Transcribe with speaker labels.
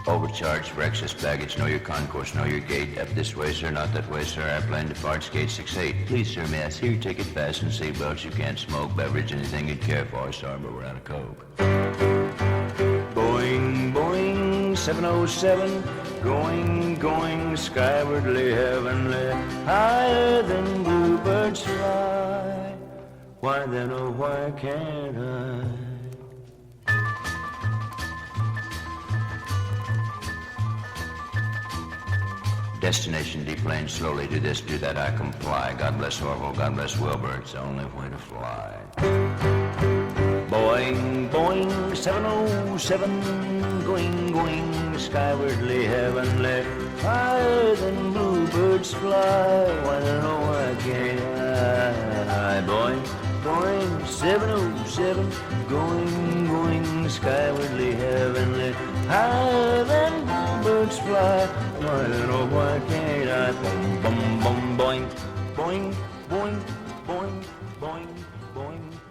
Speaker 1: Overcharged for excess baggage. Know your concourse, know your gate. Up this way, sir, not that way, sir. Airplane departs gate 68. Please, sir, may I see your ticket? Fasten seatbelts. You can't smoke, beverage, anything you'd care for. Sorry, but we're out of Coke. Boing, Boing, 707. Going, skywardly, heavenly. Higher than bluebirds fly. Why then, oh, why can't I? Destination deplane, slowly do this, do that, I comply. God bless Orville, God bless Wilbur, it's the only way to fly. Boing, Boing, 707, going, skywardly, heavenly, higher than bluebirds fly. Why then, oh, why can't I? Boing, Boing, 707, going, skywardly, heavenly, higher than bluebirds fly. Why then, oh, why can't I? Boom, boom, boom, boing, boing, boing, boing, boing, boing.